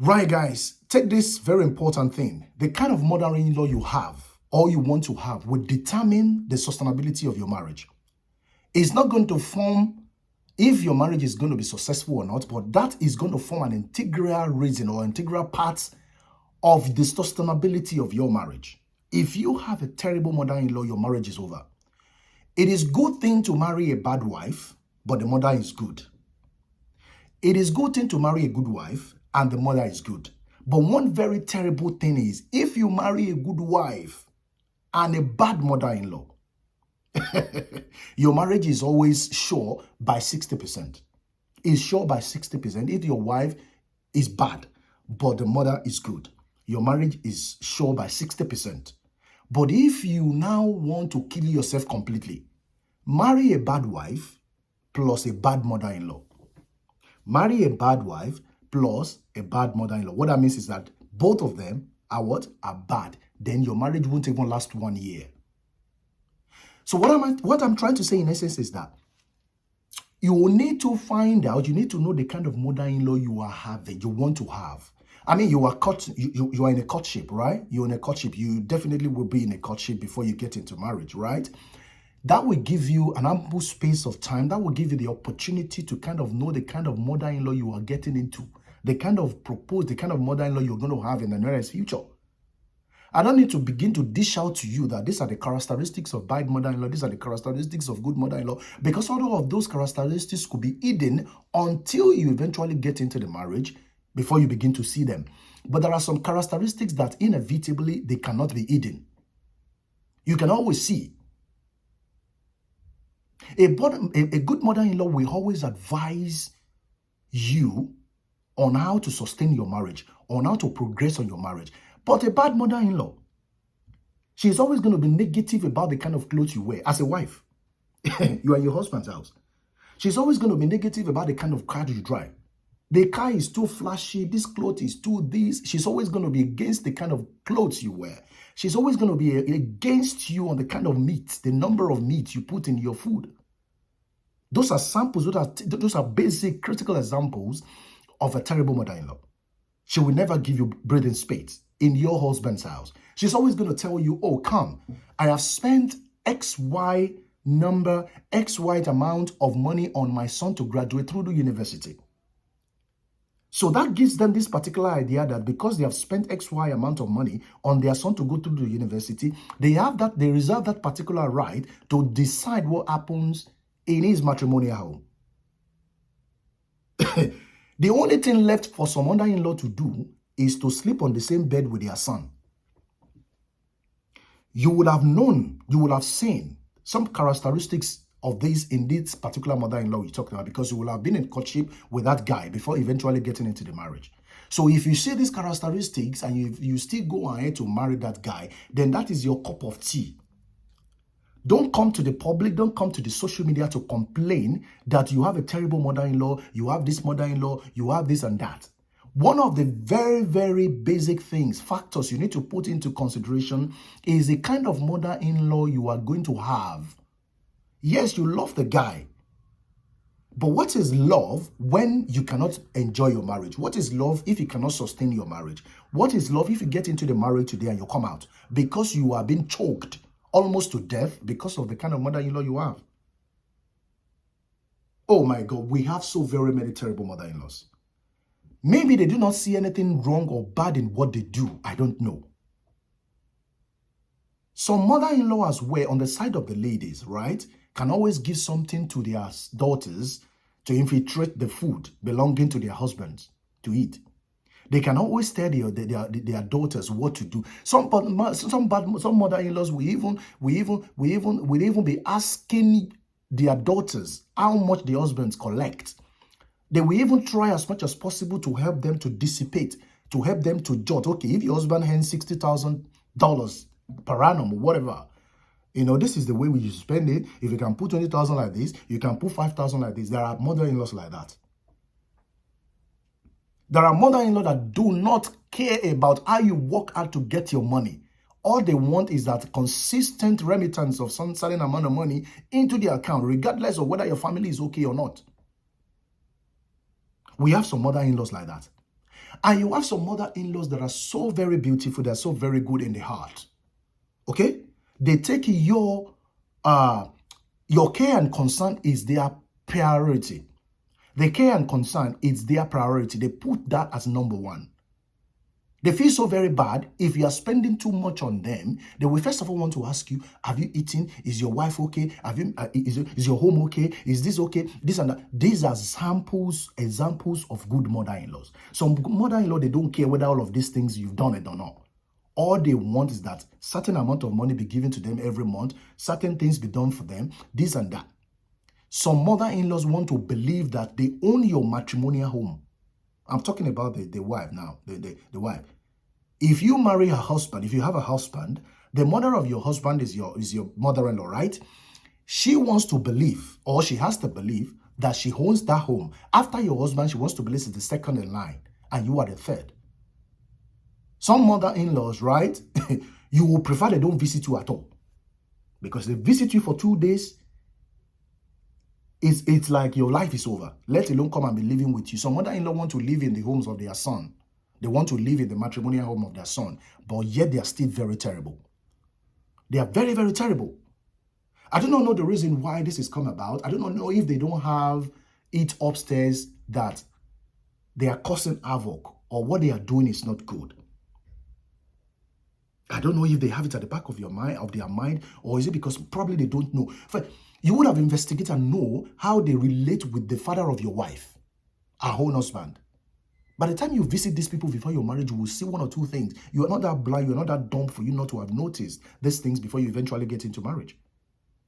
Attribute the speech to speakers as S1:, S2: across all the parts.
S1: Right, guys, take this very important thing. The kind of mother-in-law you have or you want to have will determine the sustainability of your marriage. It's not going to form if your marriage is going to be successful or not, but that is going to form an integral reason or integral part of the sustainability of your marriage. If you have a terrible mother-in-law, your marriage is over. It is a good thing to marry a bad wife, but the mother is good. It is a good thing to marry a good wife, and the mother is good. But one very terrible thing is if you marry a good wife and a bad mother-in-law, your marriage is always sure by 60%. It's sure by 60% if your wife is bad, but the mother is good. Your marriage is sure by 60%. But if you now want to kill yourself completely, marry a bad wife plus a bad mother-in-law. Marry a bad wife plus a bad mother-in-law. What that means is that both of them are what? Are bad. Then your marriage won't even last 1 year. So what I'm trying to say in essence is that you will need to find out, you need to know the kind of mother-in-law you are having, you want to have. I mean, you are in a courtship, right? You're in a courtship. You definitely will be in a courtship before you get into marriage, right? That will give you an ample space of time. That will give you the opportunity to kind of know the kind of mother-in-law you are getting into, the kind of mother-in-law you're going to have in the nearest future. I don't need to begin to dish out to you that these are the characteristics of bad mother-in-law, these are the characteristics of good mother-in-law, because all of those characteristics could be hidden until you eventually get into the marriage before you begin to see them. But there are some characteristics that inevitably they cannot be hidden. You can always see. A good mother-in-law will always advise you on how to sustain your marriage, on how to progress on your marriage. But a bad mother-in-law, she's always going to be negative about the kind of clothes you wear as a wife. You are in your husband's house. She's always going to be negative about the kind of car you drive. The car is too flashy, this clothes is too this. She's always going to be against the kind of clothes you wear. She's always going to be against you on the kind of meat, the number of meat you put in your food. Those are samples, those are basic, critical examples of a terrible mother-in-law. She will never give you breathing space in your husband's house. She's always going to tell you, oh, come, I have spent XY amount of money on my son to graduate through the university. So that gives them this particular idea that because they have spent XY amount of money on their son to go through the university, they reserve that particular right to decide what happens in his matrimonial home. The only thing left for some mother-in-law to do is to sleep on the same bed with their son. You would have known, you would have seen some characteristics of this in this particular mother-in-law you talked about, because you will have been in courtship with that guy before eventually getting into the marriage. So if you see these characteristics and you still go ahead to marry that guy, then that is your cup of tea. Don't come to the public, don't come to the social media to complain that you have a terrible mother-in-law, you have this mother-in-law, you have this and that. One of the very, very basic factors you need to put into consideration is the kind of mother-in-law you are going to have. Yes, you love the guy, but what is love when you cannot enjoy your marriage? What is love if you cannot sustain your marriage? What is love if you get into the marriage today and you come out because you are being choked almost to death because of the kind of mother-in-law you have? Oh my God, we have so very many terrible mother-in-laws. Maybe they do not see anything wrong or bad in what they do. I don't know. Some mother-in-law as well, on the side of the ladies, right, can always give something to their daughters to infiltrate the food belonging to their husbands to eat. They can always tell their daughters what to do. Some mother-in-laws will even be asking their daughters how much the husbands collect. They will even try as much as possible to help them to dissipate, to help them to jot. Okay, if your husband earns $60,000 per annum or whatever, you know, this is the way we should spend it. If you can put 20,000 like this, you can put 5,000 like this. There are mother-in-laws like that. There are mother-in-law that do not care about how you work hard to get your money. All they want is that consistent remittance of some certain amount of money into the account, regardless of whether your family is okay or not. We have some mother-in-laws like that. And you have some mother-in-laws that are so very beautiful, they're so very good in the heart. Okay? They take your care and concern is their priority. The care and concern is their priority. They put that as number one. They feel so very bad. If you are spending too much on them, they will first of all want to ask you, have you eaten? Is your wife okay? Have you? Is your home okay? Is this okay? This and that. These are examples of good mother-in-laws. Some mother-in-law, they don't care whether all of these things you've done it or not. All they want is that certain amount of money be given to them every month, certain things be done for them, this and that. Some mother-in-laws want to believe that they own your matrimonial home. I'm talking about the wife now, the wife. If you marry her husband, if you have a husband, the mother of your husband is your mother-in-law, right? She wants to believe, or she has to believe, that she owns that home. After your husband, she wants to believe it's the second in line, and you are the third. Some mother-in-laws, right? You will prefer they don't visit you at all. Because they visit you for 2 days, it's like your life is over. Let alone come and be living with you. Some mother-in-law want to live in the homes of their son. They want to live in the matrimonial home of their son. But yet they are still very terrible. They are very, very terrible. I do not know the reason why this has come about. I do not know if they don't have it upstairs that they are causing havoc or what they are doing is not good. I don't know if they have it at the back of their mind, or is it because probably they don't know. You would have investigated and know how they relate with the father of your wife, her own husband. By the time you visit these people before your marriage, you will see one or two things. You are not that blind, you are not that dumb for you not to have noticed these things before you eventually get into marriage.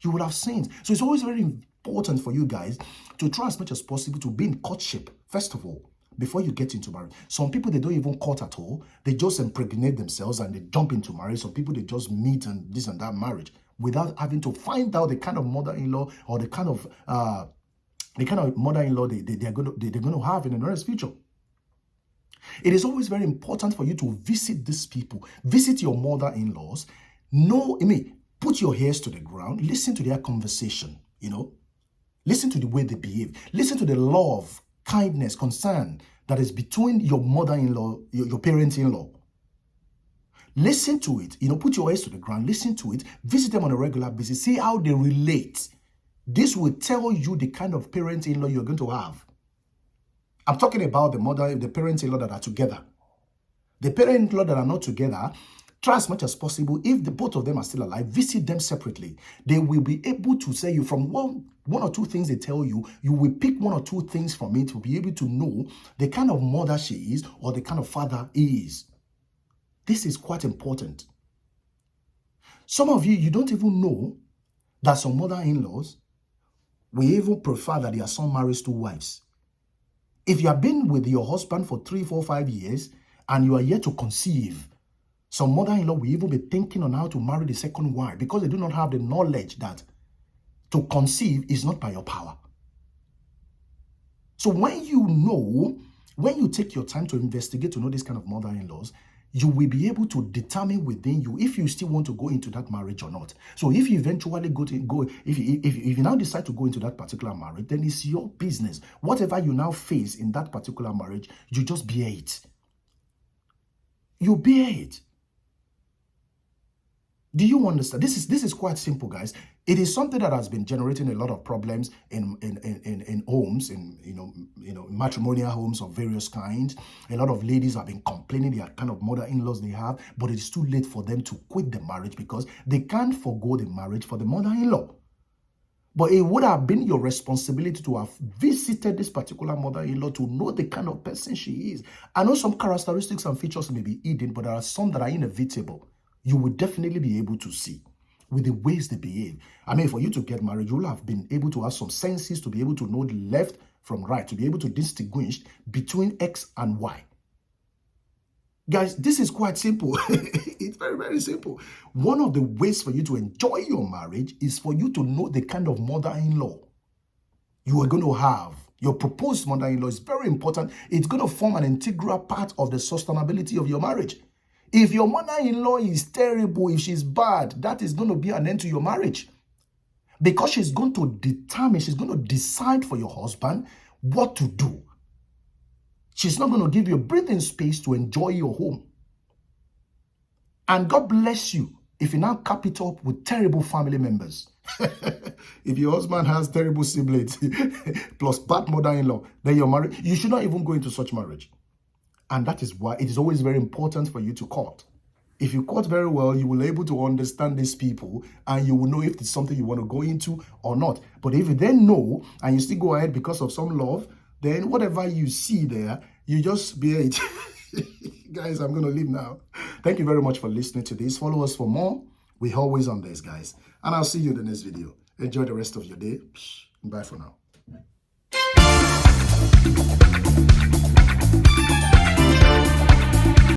S1: You would have seen. So it's always very important for you guys to try as much as possible to be in courtship, first of all, before you get into marriage. Some people, they don't even court at all. They just impregnate themselves and they jump into marriage. Some people, they just meet and this and that marriage without having to find out the kind of mother-in-law or the kind of mother-in-law they're going to have in the nearest future. It is always very important for you to visit these people. Visit your mother-in-laws. Put your ears to the ground. Listen to their conversation, Listen to the way they behave. Listen to the love, kindness, concern that is between your mother-in-law, your parents-in-law. Listen to it. Put your ears to the ground. Listen to it. Visit them on a regular basis. See how they relate. This will tell you the kind of parent-in-law you're going to have. I'm talking about the parents-in-law that are together. The parents-in-law that are not together, try as much as possible. If the both of them are still alive, visit them separately. They will be able to say you from one or two things they tell you. You will pick one or two things from it to be able to know the kind of mother she is or the kind of father he is. This is quite important. Some of you don't even know that some mother-in-laws will even prefer that their son marries 2 wives. If you have been with your husband for 3, 4, 5 years and you are yet to conceive, some mother-in-law will even be thinking on how to marry the second wife because they do not have the knowledge that to conceive is not by your power. So when you take your time to investigate to know this kind of mother-in-laws, you will be able to determine within you if you still want to go into that marriage or not. So if you eventually if you now decide to go into that particular marriage, then it's your business. Whatever you now face in that particular marriage, you just bear it. You bear it. Do you understand? This is quite simple, guys. It is something that has been generating a lot of problems in homes, in matrimonial homes of various kinds. A lot of ladies have been complaining the kind of mother-in-laws they have, but it's too late for them to quit the marriage because they can't forgo the marriage for the mother-in-law. But it would have been your responsibility to have visited this particular mother-in-law to know the kind of person she is. I know some characteristics and features may be hidden, but there are some that are inevitable. You will definitely be able to see with the ways they behave. For you to get married, you will have been able to have some senses to be able to know the left from right, to be able to distinguish between X and Y. Guys, this is quite simple. It's very, very simple. One of the ways for you to enjoy your marriage is for you to know the kind of mother-in-law you are going to have. Your proposed mother-in-law is very important. It's going to form an integral part of the sustainability of your marriage. If your mother-in-law is terrible, if she's bad, that is going to be an end to your marriage. Because she's going to decide for your husband what to do. She's not going to give you a breathing space to enjoy your home. And God bless you if you now cap it up with terrible family members. If your husband has terrible siblings plus bad mother-in-law, then you're married. You should not even go into such marriage. And that is why it is always very important for you to court. If you court very well, you will be able to understand these people and you will know if it's something you want to go into or not. But if you then know and you still go ahead because of some love, then whatever you see there, you just bear it. Guys, I'm going to leave now. Thank you very much for listening to this. Follow us for more. We're always on this, guys. And I'll see you in the next video. Enjoy the rest of your day. Bye for now.